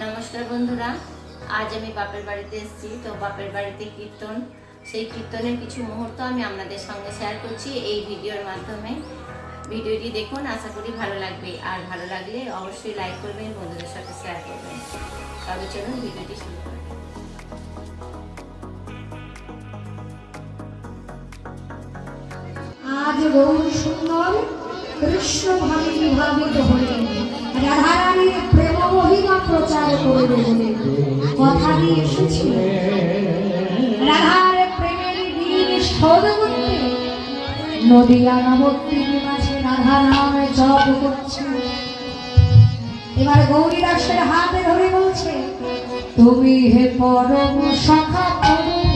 নমস্কার বন্ধুরা, আজ আমি বাপের বাড়িতে এসেছি। তো বাপের বাড়িতে কীর্তন, সেই কীর্তনের কিছু মুহূর্ত আমি আপনাদের সঙ্গে শেয়ার করছি এই ভিডিওর মাধ্যমে। ভিডিওটি দেখুন, আশা করি ভালো লাগবে। আর ভালো লাগলে অবশ্যই লাইক করবেন, বন্ধুদের সাথে শেয়ার করবেন। তবে চলুন ভিডিওটি শুরু করি। আজ গৌর সুন্দর কৃষ্ণ ভাবে বিভাবিত হলেন, রাধারানীর প্রেম মহিমা প্রচার করবে বলে কথা দিয়ে এসেছিল। রাধার প্রেমের দিন শোধ করতে নদিয়া নবদ্বীপ মাঝে রাধা নামে জপ করছে। এবার গৌরী দাসের হাতে ধরে বলছে, তুমি হে পরম সখা পরম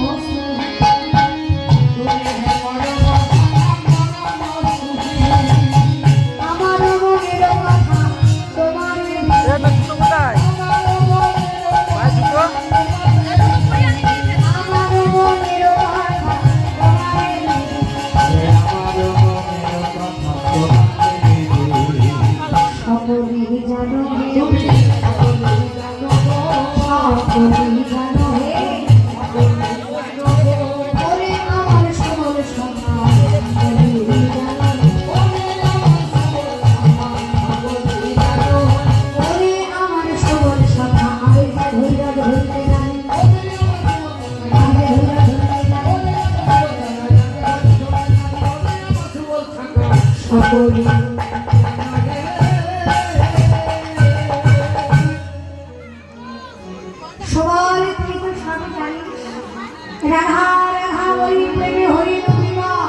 রাধা রাধা ওই প্রেমে হইল বিবাহ।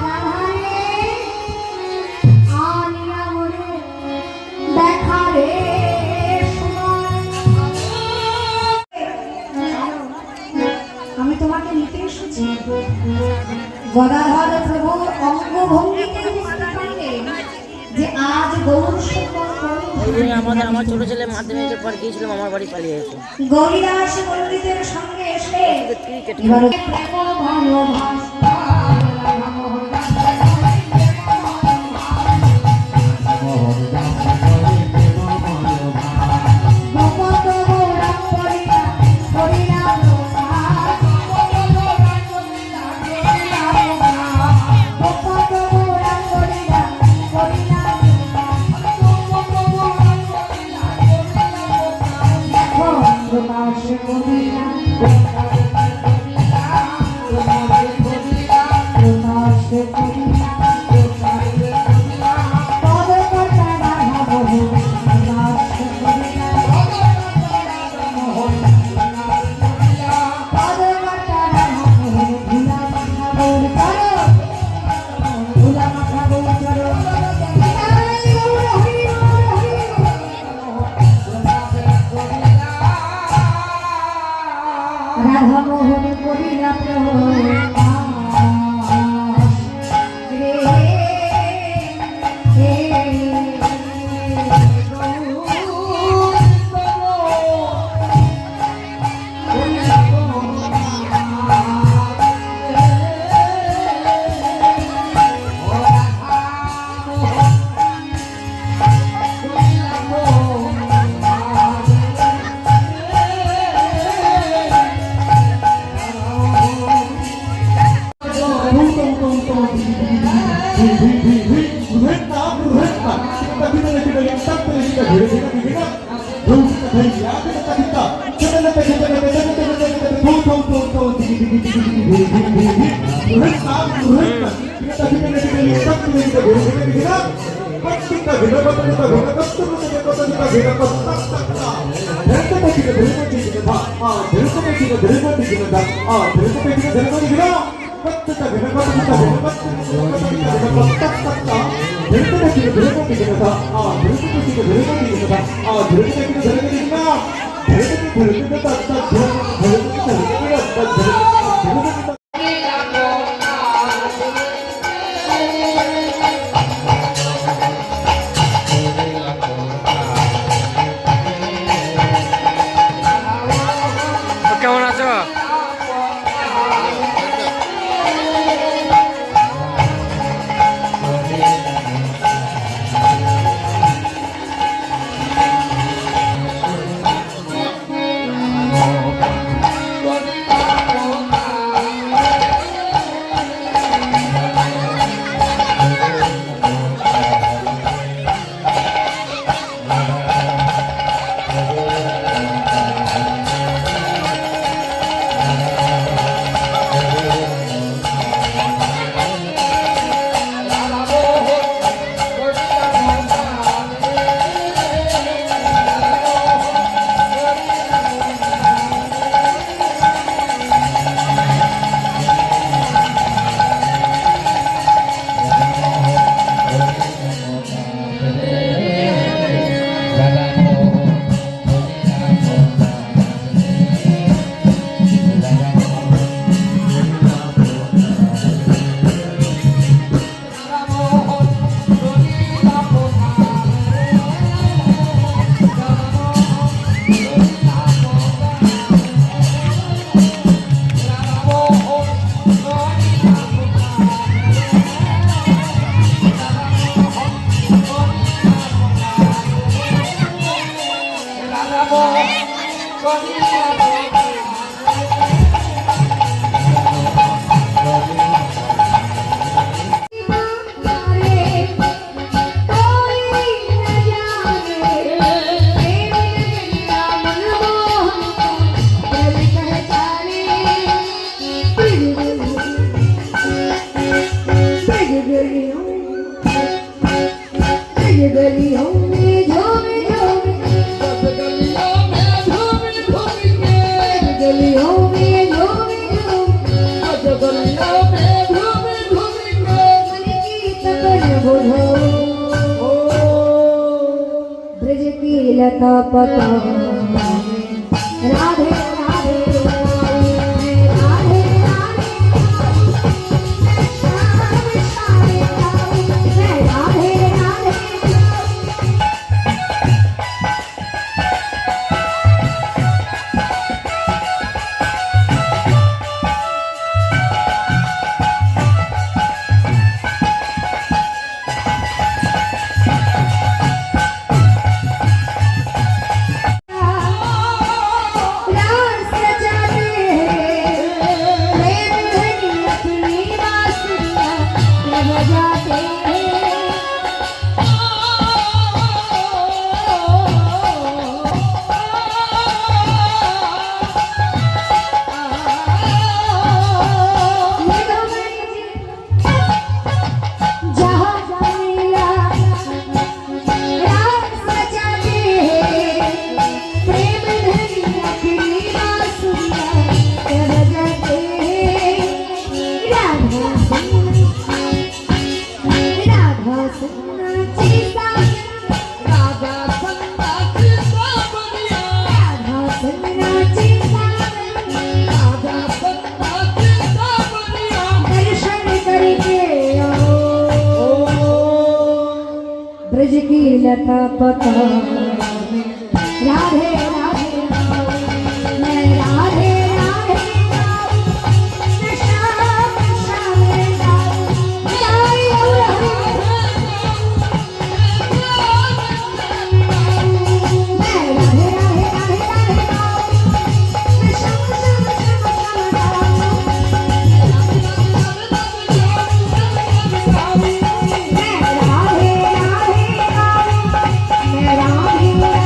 রাধারে আনিয়া মরে দেখা রে আমি তোমাকে নিতে এসেছি। গদাধর প্রভু অঙ্গভঙ্গিতে বুঝতে পারলে যে আজ গৌর আমার ছোট ছেলে মাধ্যমিকের পর গিয়েছিলাম আমার বাড়ি পালিয়ে গেছে। গৌরীদাস পণ্ডিতের সঙ্গে এসে এবার প্রেম ভালোবাসা রাধা মোহন করিলা কেমন আছো? गलियों में झूमे झूमे गलियों में झूमे झूमे मन की तपन बुझो ब्रज की लता पता राधे राधे राधे राधे श्याम श्याम राधे राधे रास जाते प्रेम धनी अपनी बांसुरियां बजाते जहाँ मिला रास जाते प्रेम धनी अपनी बांसुरियां बजाते राधा सन्नाची सावरिया राधा सन्नाची सावरिया दर्शन करके आओ ब्रज की लता पता राधे राधे मैं राधे राधे मैं श्याम श्याम गाई और मैं राधे राधे राधे राधे मैं श्याम श्याम श्याम मैं राधे राधे मैं राधे मैं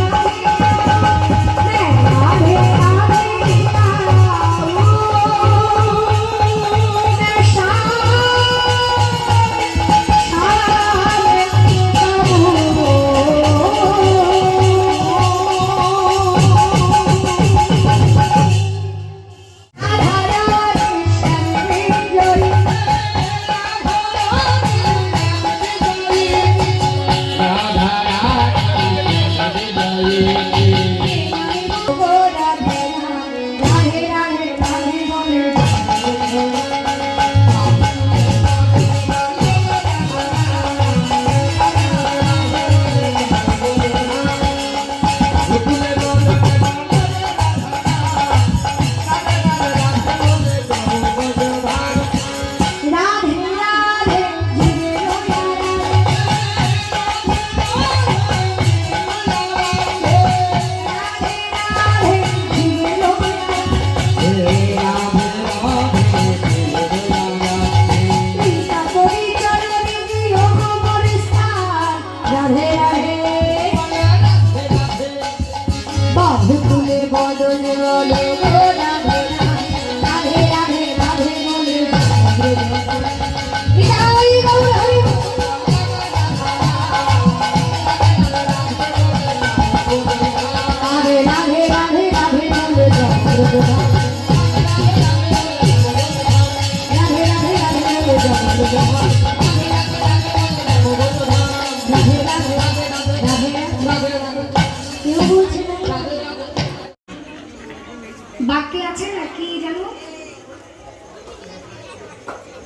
বাক্যে আছে না কি জানো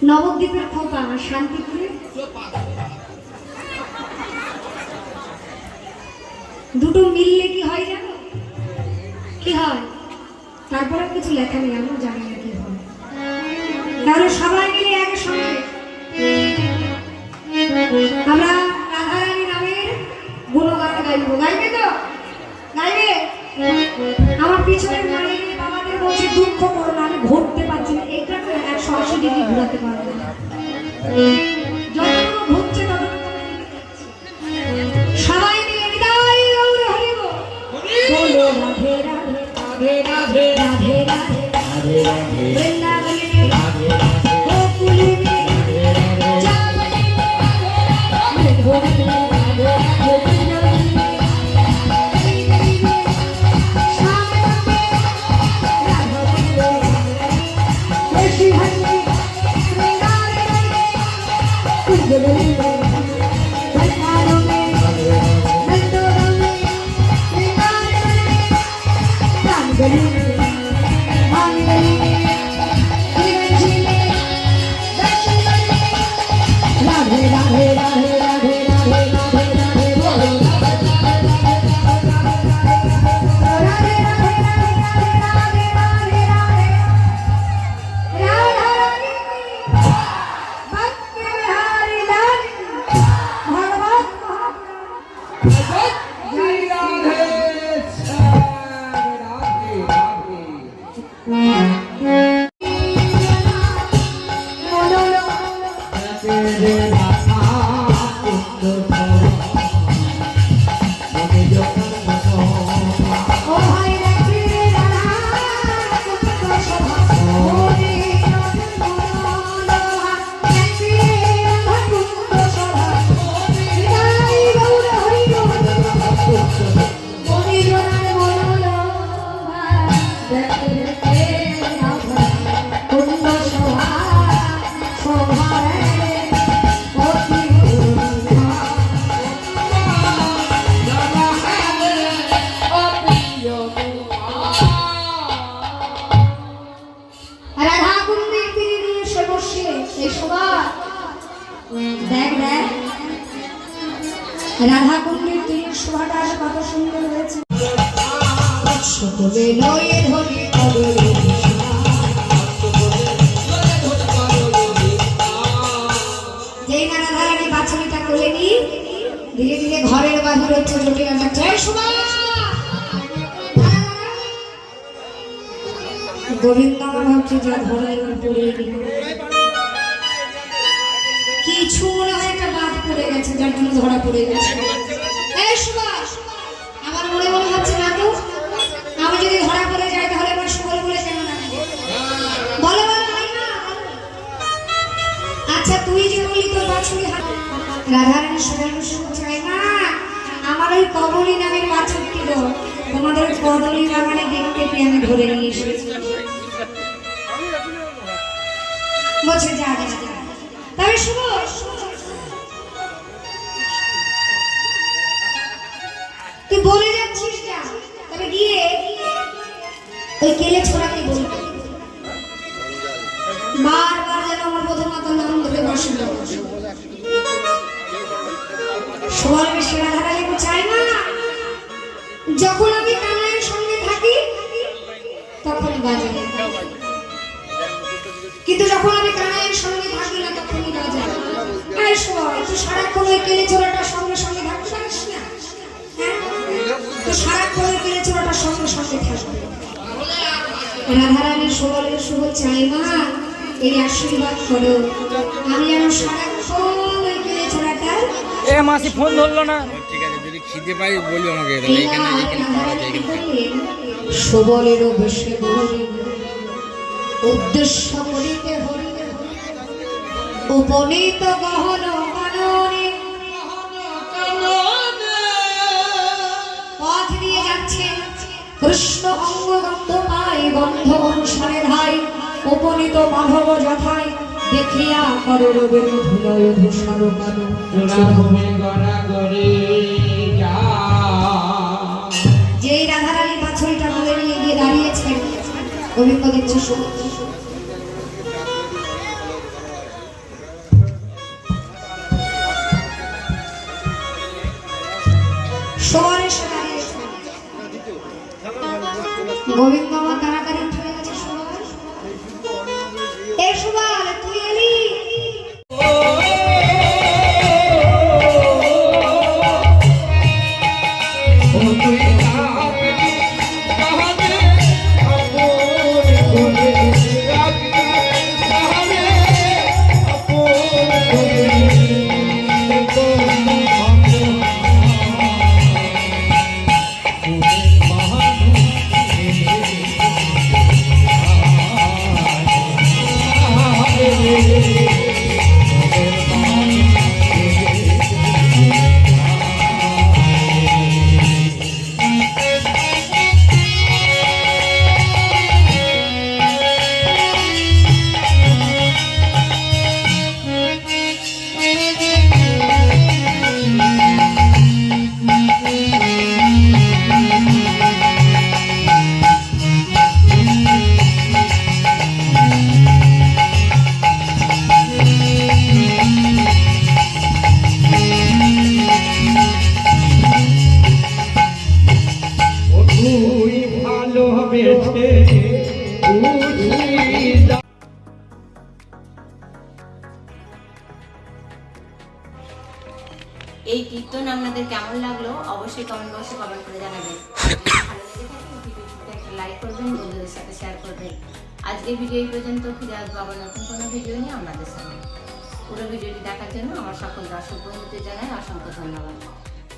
নবদ্বীপের খোপা শান্তিপুরে দুটো মিললে কি হয় জানো কি হয় তারপরে কিছু লেখা নেই আমরা জানি না কি হয় তাহলে সবাই মিলে একসঙ্গে আমরা রাধারানী নামের গুণগান গাইব গাইবে তো গাইবে আমার পিছনের মায়ের বাবাদের বলছে দুঃখ করো না, আমি ঘুরতে পারছি না, এটা 180 ডিগ্রি ঘুরাতে পারবো না। যতটুকু ঘুরছে ততটুকু সবাই মিলে বিদায় গৌর হরি বল। বলো রাধে রাধে রাধে রাধে রাধে রাধে রাধে বৃন্দাবনে গোকুলে যাবনে রাধে রাধে রাধে রাধা কুণ্ডের তীরের শোভাটা কত সুন্দর হয়েছে। সকলে লয়ে ধরে যেই না রাধারানী বাছুরিটা কোলে নি ধীরে ধীরে ঘরের বাহির হচ্ছে জটিল জয় শোভা। গোবিন্দ আমার ভাবছে যা ধরে পড়ে কিছু মনে হয় একটা বাদ পড়ে গেছে, যার জন্য ধরা পড়ে গেছে। এই সুভাষ, আমার মনে মনে হচ্ছে না তো আমি যদি ধরা পড়ে যাই তাহলে আমার সুবল বলে কেন না বলো বলো না। আচ্ছা তুই যে বলি তোর বাছুরি রাধারানী সুবল চাই না, আমার ওই কবলী নামের বাছুরটি গো তোমাদের কদলী বাগানে দেখতে পেয়ে আমি ধরে নিয়ে এসেছি। বলছে যা যা যা তবে শুভ তুই বলে যাচ্ছিস যা, তবে গিয়ে ওই কেলে ছোড়াকে বলবি বারবার যেন আমার প্রথমত নাম ধরে বসে সবার বেশি রাধারানী চাই না। যখন আমি কানাইয়ের সঙ্গে থাকি তখন বাজে, কিন্তু যখন আমি কানাইয়ের সঙ্গে থাকি না তখনই বাজে। এই সবাই তুই সারাক্ষণ ওই কেলে ছোড়াটার সঙ্গে সঙ্গে থাকতে পারিস না? তুই সারাক্ষণ ওই কেলে ছোড়াটার সঙ্গে সঙ্গে থাকবি। রাধারানীর সবলের শুভ চাই মা, এই আশীর্বাদ করো আমি যেন সারাক্ষণ ওই কেলে ছোড়াটার। এ মাসি ফোন ধরলো না। ঠিক আছে, যদি খিদে পাই বলি আমাকে, তাহলে এখানে পাওয়া যায়। সবলেরও বেশি উদ্দেশ্য করিতে হরিতে উপনীত গহন কাননে পথ দিয়ে যাচ্ছে কৃষ্ণ অঙ্গ গন্ধ পাই গন্ধ অনুসারে ধাই উপনীত মাধব যথাই দেখিয়া করো রবের ধুলয় ধূসর কালো যেই রাধারানী বাছুরিটা বলে নিয়ে গিয়ে দাঁড়িয়েছেন গোবিন্দ দেখছে গোবিন্দ আমার তাড়াতাড়ি উঠে গেছে। এই সুভাষ তুই এলি কীর্তন আপনাদের কেমন লাগলো অবশ্যই কমেন্ট বক্সে কমেন্ট করে জানাবেন। যদি ভালো লেগে থাকে ভিডিওটিতে একটা লাইক করবেন, বন্ধুদের সাথে শেয়ার করবেন। আজকের ভিডিও এই পর্যন্ত, ফিরে আসবো আবার নতুন কোনো ভিডিও নিয়ে আপনাদের সামনে। পুরো ভিডিওটি দেখার জন্য আমার সকল দর্শক বন্ধুদের জানাই অসংখ্য ধন্যবাদ।